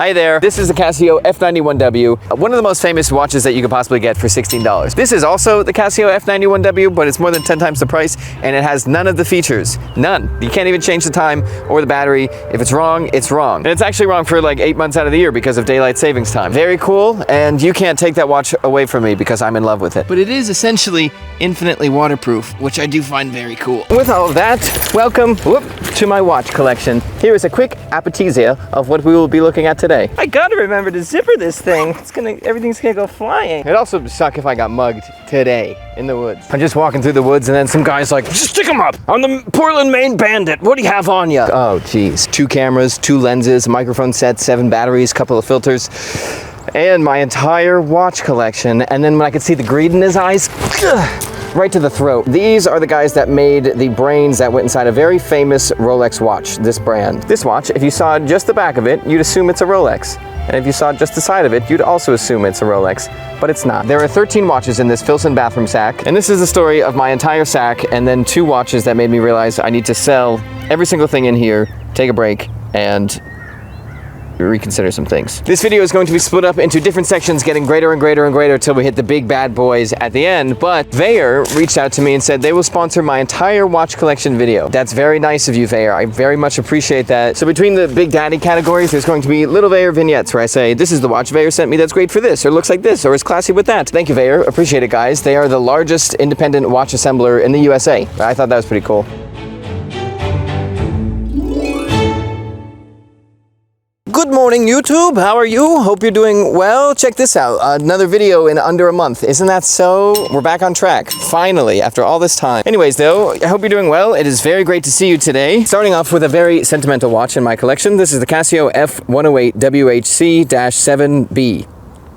Hi there, this is the Casio F-91W, one of the most famous watches that you could possibly get for $16. This is also the Casio F-91W, but it's more than 10 times the price, and it has none of the features. None. You can't even change the time or the battery. If it's wrong, it's wrong. And it's actually wrong for like 8 months out of the year because of daylight savings time. Very cool, and you can't take that watch away from me because I'm in love with it. But it is essentially infinitely waterproof, which I do find very cool. With all of that, welcome to my watch collection. Here is a quick appetizer of what we will be looking at today. I gotta remember to zipper this thing. Everything's gonna go flying. It'd also suck if I got mugged today in the woods. I'm just walking through the woods and then some guy's like, stick 'em up! I'm the Portland, Maine bandit. What do you have on ya? Oh, geez. 2 cameras, 2 lenses, microphone set, 7 batteries, couple of filters, and my entire watch collection. And then when I could see the greed in his eyes, right to the throat. These are the guys that made the brains that went inside a very famous Rolex watch, this brand. This watch, if you saw just the back of it, you'd assume it's a Rolex. And if you saw just the side of it, you'd also assume it's a Rolex, but it's not. There are 13 watches in this Filson bathroom sack, and this is the story of my entire sack, and then 2 watches that made me realize I need to sell every single thing in here, take a break, and reconsider some things. This video is going to be split up into different sections, getting greater and greater and greater till we hit the big bad boys at the end, but Vaer reached out to me and said they will sponsor my entire watch collection video. That's very nice of you, Vaer. I very much appreciate that. So between the big daddy categories, there's going to be little Vaer vignettes where I say, this is the watch Vaer sent me that's great for this, or looks like this, or is classy with that. Thank you, Vaer. Appreciate it, guys. They are the largest independent watch assembler in the USA. I thought that was pretty cool. Good morning, YouTube. How are you? Hope you're doing well. Check this out. Another video in under a month. Isn't that so? We're back on track. Finally, after all this time. Anyways, though, I hope you're doing well. It is very great to see you today. Starting off with a very sentimental watch in my collection. This is the Casio F108WHC-7B.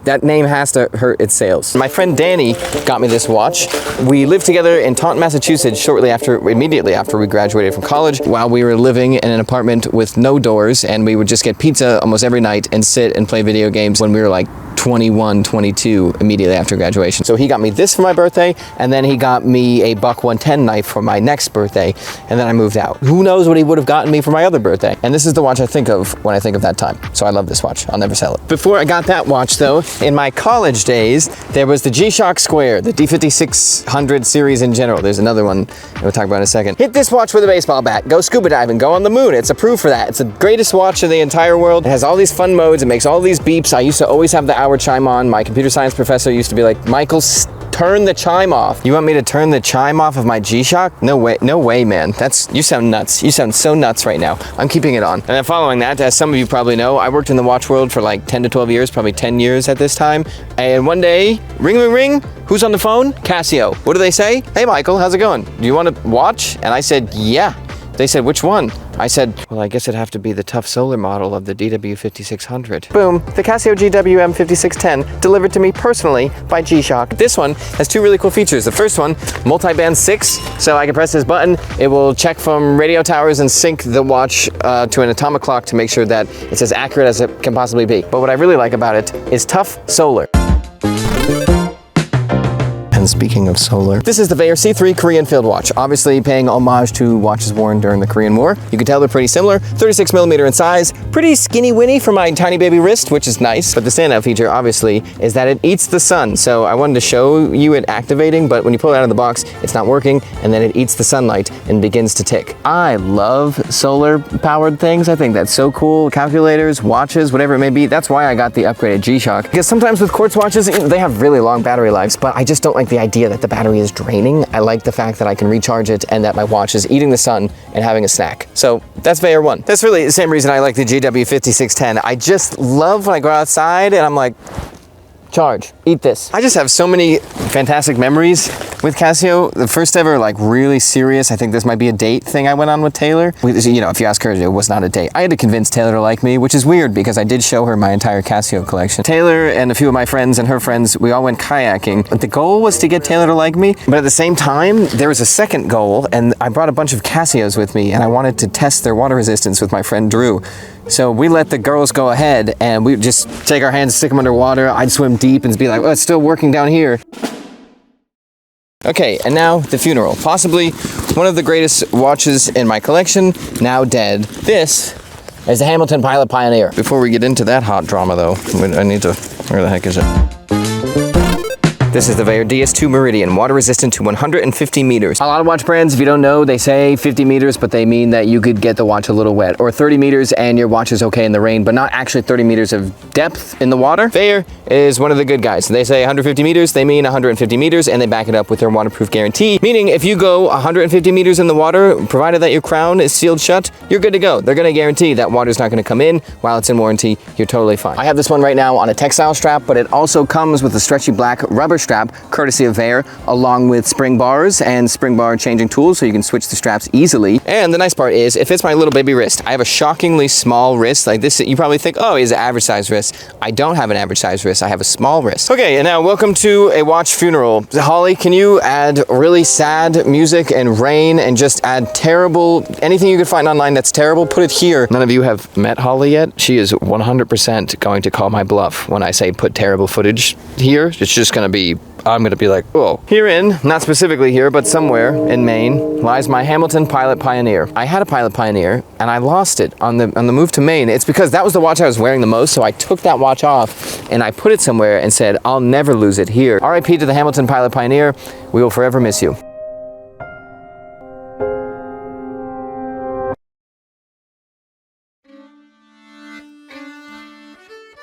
That name has to hurt its sales. My friend Danny got me this watch. We lived together in Taunton, Massachusetts immediately after we graduated from college, while we were living in an apartment with no doors, and we would just get pizza almost every night and sit and play video games when we were like 21, 22, immediately after graduation. So he got me this for my birthday, and then he got me a Buck 110 knife for my next birthday, and then I moved out. Who knows what he would have gotten me for my other birthday? And this is the watch I think of when I think of that time. So I love this watch. I'll never sell it. Before I got that watch, though, in my college days, there was the G-Shock Square, the D5600 series in general. There's another one we'll talk about in a second. Hit this watch with a baseball bat, go scuba diving, go on the moon. It's approved for that. It's the greatest watch in the entire world. It has all these fun modes. It makes all these beeps. I used to always have the hour chime on. My computer science professor used to be like, Michael, turn the chime off. You want me to turn the chime off of my G-Shock? No way, man. You sound nuts. You sound so nuts right now. I'm keeping it on. And then following that, as some of you probably know, I worked in the watch world for like 10 to 12 years, probably 10 years at this time. And one day, ring, ring, ring. Who's on the phone? Casio. What do they say? Hey, Michael, how's it going? Do you want a watch? And I said, yeah. They said, which one? I said, well, I guess it'd have to be the tough solar model of the DW5600. Boom, the Casio GWM5610, delivered to me personally by G-Shock. This one has 2 really cool features. The first one, multi-band 6, so I can press this button, it will check from radio towers and sync the watch to an atomic clock to make sure that it's as accurate as it can possibly be. But what I really like about it is tough solar. And speaking of solar, this is the Vaer C3 Korean field watch, obviously paying homage to watches worn during the Korean War. You can tell they're pretty similar, 36mm in size, pretty skinny-winny for my tiny baby wrist, which is nice. But the standout feature, obviously, is that it eats the sun. So I wanted to show you it activating, but when you pull it out of the box, it's not working, and then it eats the sunlight and begins to tick. I love solar-powered things. I think that's so cool. Calculators, watches, whatever it may be. That's why I got the upgraded G-Shock. Because sometimes with quartz watches, they have really long battery lives, but I just don't like the idea that the battery is draining. I like the fact that I can recharge it and that my watch is eating the sun and having a snack. So that's Vaer 1. That's really the same reason I like the GW5610. I just love when I go outside and I'm like, charge, eat this. I just have so many fantastic memories with Casio. The first ever like really serious, I think this might be a date thing I went on with Taylor. You know, if you ask her, it was not a date. I had to convince Taylor to like me, which is weird because I did show her my entire Casio collection. Taylor and a few of my friends and her friends, we all went kayaking. The goal was to get Taylor to like me, but at the same time, there was a second goal, and I brought a bunch of Casios with me, and I wanted to test their water resistance with my friend Drew. So we let the girls go ahead and we just take our hands, stick them underwater. I'd swim deep and be like, oh, it's still working down here. Okay, and now the funeral. Possibly one of the greatest watches in my collection, now dead. This is the Hamilton Pilot Pioneer. Before we get into that hot drama though, I need to, where the heck is it? This is the Vaer DS2 Meridian, water resistant to 150 meters. A lot of watch brands, if you don't know, they say 50 meters, but they mean that you could get the watch a little wet. Or 30 meters and your watch is okay in the rain, but not actually 30 meters of depth in the water. Vaer is one of the good guys. They say 150 meters, they mean 150 meters, and they back it up with their waterproof guarantee. Meaning if you go 150 meters in the water, provided that your crown is sealed shut, you're good to go. They're gonna guarantee that water's not gonna come in while it's in warranty. You're totally fine. I have this one right now on a textile strap, but it also comes with a stretchy black rubber strap, courtesy of Vaer, along with spring bars and spring bar changing tools, so you can switch the straps easily. And the nice part is, it fits my little baby wrist. I have a shockingly small wrist. Like this, you probably think, oh, he's an average size wrist. I don't have an average size wrist. I have a small wrist. Okay, and now welcome to a watch funeral. Holly, can you add really sad music and rain and just add terrible, anything you could find online that's terrible, put it here. None of you have met Holly yet. She is 100% going to call my bluff when I say put terrible footage here. It's just gonna be, I'm gonna be like, oh. Herein, not specifically here, but somewhere in Maine, lies my Hamilton Pilot Pioneer. I had a Pilot Pioneer, and I lost it on the move to Maine. It's because that was the watch I was wearing the most, so I took that watch off, and I put it somewhere and said, I'll never lose it here. RIP to the Hamilton Pilot Pioneer. We will forever miss you.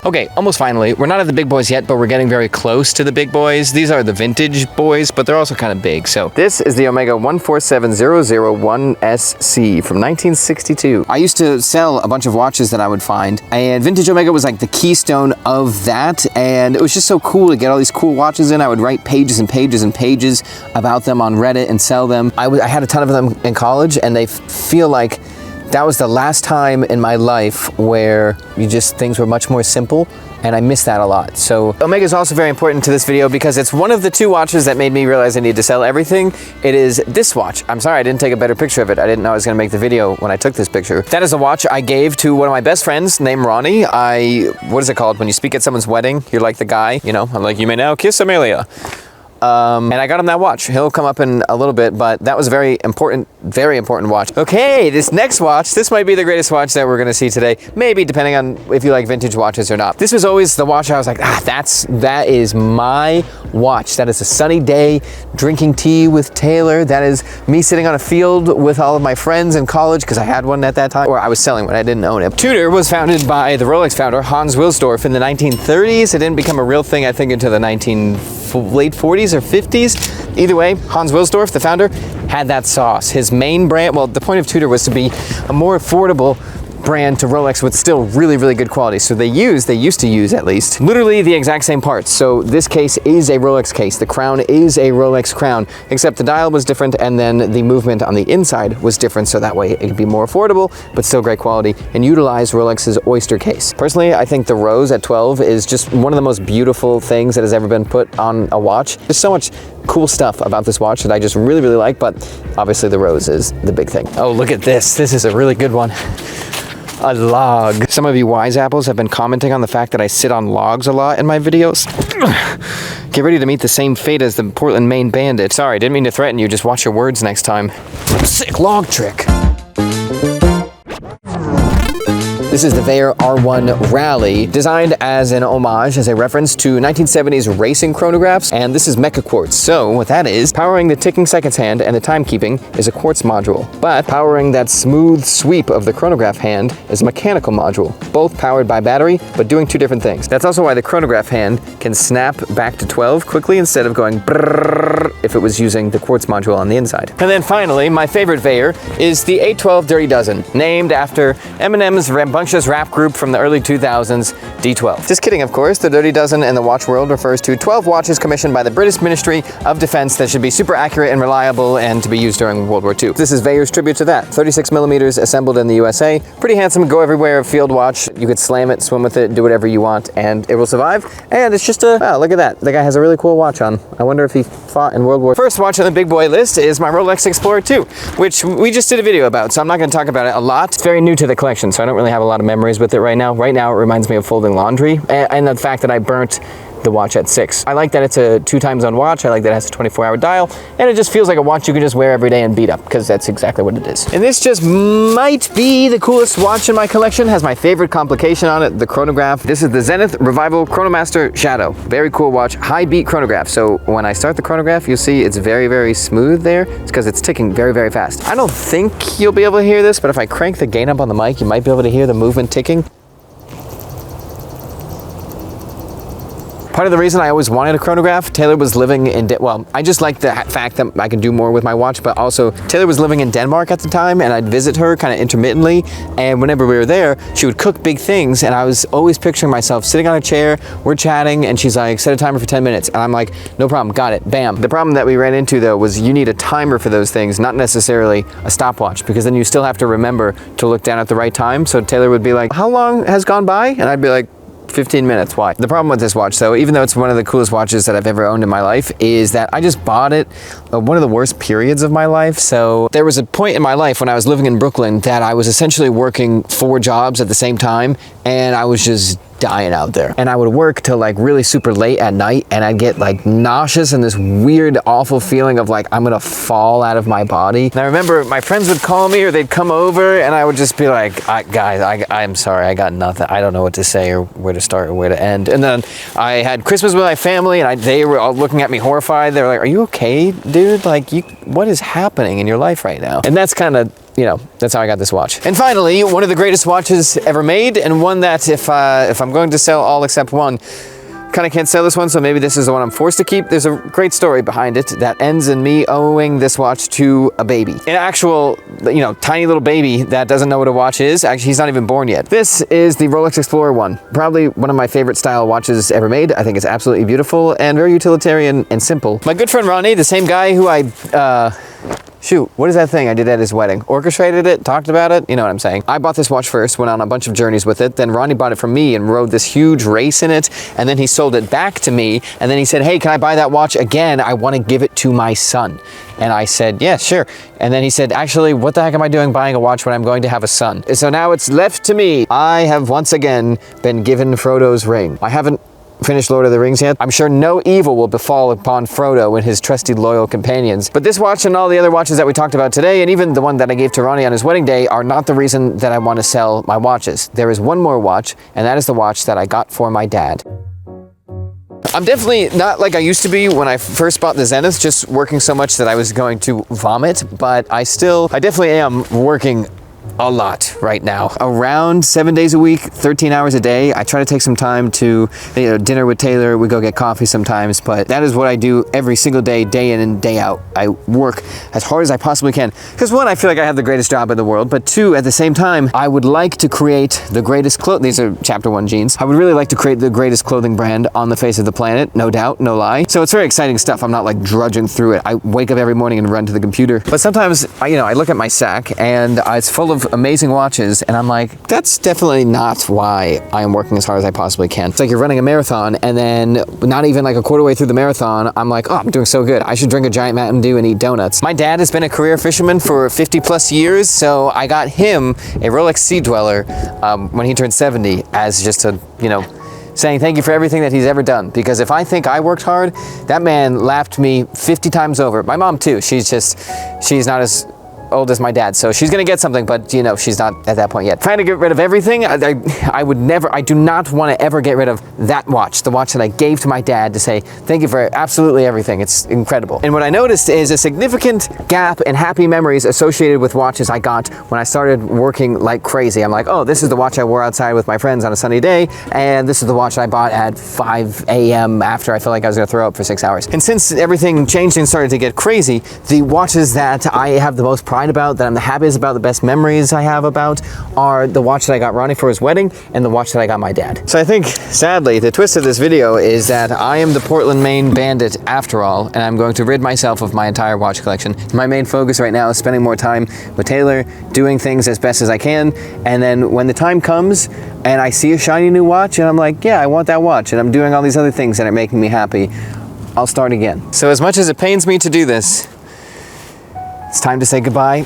Okay, almost finally. We're not at the big boys yet, but we're getting very close to the big boys. These are the vintage boys, but they're also kind of big. So this is the Omega 147001SC from 1962. I used to sell a bunch of watches that I would find, and vintage Omega was like the keystone of that, and it was just so cool to get all these cool watches in. I would write pages and pages and pages about them on Reddit and sell them. I had a ton of them in college, and they feel like that was the last time in my life where things were much more simple, and I miss that a lot. So Omega is also very important to this video because it's one of the two watches that made me realize I need to sell everything. It is this watch. I'm sorry I didn't take a better picture of it. I didn't know I was gonna make the video when I took this picture. That is a watch I gave to one of my best friends named Ronnie. What is it called? When you speak at someone's wedding, you're like the guy, you know? I'm like, you may now kiss Amelia. And I got him that watch. He'll come up in a little bit, but that was a very important watch. Okay, this next watch, this might be the greatest watch that we're gonna see today. Maybe, depending on if you like vintage watches or not. This was always the watch I was like, that is my watch. That is a sunny day, drinking tea with Taylor. That is me sitting on a field with all of my friends in college, because I had one at that time, or I was selling one, I didn't own it. Tudor was founded by the Rolex founder, Hans Wilsdorf, in the 1930s. It didn't become a real thing, I think, until the late 40s or 50s. Either way, Hans Wilsdorf, the founder, had that sauce. His main brand, well, the point of Tudor was to be a more affordable brand to Rolex with still really, really good quality. So they used to use at least, literally the exact same parts. So this case is a Rolex case. The crown is a Rolex crown, except the dial was different and then the movement on the inside was different, so that way it could be more affordable, but still great quality, and utilize Rolex's Oyster case. Personally, I think the rose at 12 is just one of the most beautiful things that has ever been put on a watch. There's so much cool stuff about this watch that I just really, really like, but obviously the rose is the big thing. Oh, look at this. This is a really good one. A log. Some of you wise apples have been commenting on the fact that I sit on logs a lot in my videos. Get ready to meet the same fate as the Portland, Maine bandit. Sorry, didn't mean to threaten you, just watch your words next time. Sick log trick. This is the Vaer R1 Rally, designed as an homage, as a reference to 1970s racing chronographs, and this is mecha quartz. So what that is, powering the ticking seconds hand and the timekeeping is a quartz module, but powering that smooth sweep of the chronograph hand is a mechanical module, both powered by battery, but doing two different things. That's also why the chronograph hand can snap back to 12 quickly instead of going brrrr if it was using the quartz module on the inside. And then finally, my favorite Vaer is the 812 Dirty Dozen, named after Eminem's rambunctious rap group from the early 2000s, D12. Just kidding, of course. The Dirty Dozen in the watch world refers to 12 watches commissioned by the British Ministry of Defense that should be super accurate and reliable and to be used during World War II. This is Vaer's tribute to that. 36 millimeters assembled in the USA. Pretty handsome, go everywhere field watch. You could slam it, swim with it, do whatever you want, and it will survive. And it's just wow, look at that. The guy has a really cool watch on. I wonder if he fought in World War. First watch on the big boy list is my Rolex Explorer II, which we just did a video about, so I'm not going to talk about it a lot. It's very new to the collection, so I don't really have a lot of memories with it right now. Right now, it reminds me of folding laundry and the fact that I burnt the watch at 6. I like that it's a 2 time zone watch. I like that it has a 24-hour dial, and it just feels like a watch you can just wear every day and beat up, because that's exactly what it is. And this just might be the coolest watch in my collection. Has my favorite complication on it, the chronograph. This is the Zenith Revival Chronomaster Shadow. Very cool watch, high beat chronograph. So when I start the chronograph, you'll see it's very, very smooth there. It's because it's ticking very, very fast. I don't think you'll be able to hear this, but if I crank the gain up on the mic, you might be able to hear the movement ticking. Part of the reason I always wanted a chronograph, Taylor was living in, well, I just like the fact that I can do more with my watch, but also Taylor was living in Denmark at the time, and I'd visit her kind of intermittently, and whenever we were there, she would cook big things, and I was always picturing myself sitting on a chair, we're chatting, and she's like, set a timer for 10 minutes, and I'm like, no problem, got it, bam. The problem that we ran into though was you need a timer for those things, not necessarily a stopwatch, because then you still have to remember to look down at the right time. So Taylor would be like, how long has gone by? And I'd be like, 15 minutes, why? The problem with this watch though, even though it's one of the coolest watches that I've ever owned in my life, is that I just bought it one of the worst periods of my life. So there was a point in my life when I was living in Brooklyn that I was essentially working 4 jobs at the same time, and I was just dying out there. And I would work till like really super late at night, and I'd get like nauseous and this weird awful feeling of like I'm gonna fall out of my body. And I remember my friends would call me or they'd come over, and I would just be like, guys, I'm sorry, I got nothing. I don't know what to say or where to start or where to end. And then I had Christmas with my family, and they were all looking at me horrified. They were like, are you okay, dude? Like, what is happening in your life right now? And that's kind of, you know, that's how I got this watch. And finally, one of the greatest watches ever made, and one that if I'm going to sell all except one, kind of can't sell this one, so maybe this is the one I'm forced to keep. There's a great story behind it that ends in me owing this watch to a baby. An actual, you know, tiny little baby that doesn't know what a watch is. Actually, he's not even born yet. This is the Rolex Explorer I. Probably one of my favorite style watches ever made. I think it's absolutely beautiful and very utilitarian and simple. My good friend Ronnie, the same guy who shoot, what is that thing I did at his wedding? Orchestrated it, talked about it, you know what I'm saying. I bought this watch first, went on a bunch of journeys with it, then Ronnie bought it from me and rode this huge race in it, and then he sold it back to me, and then he said, hey, can I buy that watch again? I want to give it to my son. And I said, yeah, sure. And then he said, actually, what the heck am I doing buying a watch when I'm going to have a son? So now it's left to me. I have once again been given Frodo's ring. I haven't finished Lord of the Rings yet. I'm sure no evil will befall upon Frodo and his trusty loyal companions. But this watch and all the other watches that we talked about today, and even the one that I gave to Ronnie on his wedding day, are not the reason that I want to sell my watches. There is one more watch, and that is the watch that I got for my dad. I'm definitely not like I used to be when I first bought the Zenith, just working so much that I was going to vomit, but I definitely am working a lot right now. Around 7 days a week, 13 hours a day. I try to take some time to, you know, dinner with Taylor. We go get coffee sometimes, but that is what I do every single day, day in and day out. I work as hard as I possibly can. Because one, I feel like I have the greatest job in the world, but two, at the same time, I would like to create the greatest clothing. These are Chapter 1 jeans. I would really like to create the greatest clothing brand on the face of the planet, no doubt, no lie. So it's very exciting stuff. I'm not like drudging through it. I wake up every morning and run to the computer. But sometimes, I look at my sack and it's full of amazing watches, and I'm like, that's definitely not why I am working as hard as I possibly can. It's like you're running a marathon, and then not even like a quarter way through the marathon, I'm like, oh, I'm doing so good. I should drink a giant Mountain Dew and eat donuts. My dad has been a career fisherman for 50 plus years, so I got him a Rolex Sea-Dweller when he turned 70 as just a, saying thank you for everything that he's ever done. Because if I think I worked hard, that man lapped me 50 times over. My mom too, she's not as old as my dad, so she's gonna get something, but she's not at that point yet. Trying to get rid of everything, I do not want to ever get rid of that watch, the watch that I gave to my dad to say thank you for absolutely everything. It's incredible. And what I noticed is a significant gap in happy memories associated with watches I got when I started working like crazy. I'm like, oh, this is the watch I wore outside with my friends on a sunny day, and this is the watch I bought at 5 a.m. after I felt like I was gonna throw up for 6 hours. And since everything changed and started to get crazy, the watches that I have the most pride about, that I'm the happiest about, the best memories I have about, are the watch that I got Ronnie for his wedding and the watch that I got my dad. So I think, sadly, the twist of this video is that I am the Portland, Maine bandit after all, and I'm going to rid myself of my entire watch collection. My main focus right now is spending more time with Taylor, doing things as best as I can, and then when the time comes and I see a shiny new watch and I'm like, yeah, I want that watch, and I'm doing all these other things that are making me happy, I'll start again. So as much as it pains me to do this, it's time to say goodbye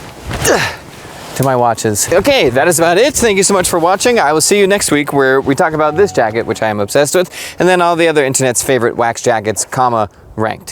to my watches. Okay, that is about it. Thank you so much for watching. I will see you next week where we talk about this jacket, which I am obsessed with, and then all the other internet's favorite wax jackets, ranked.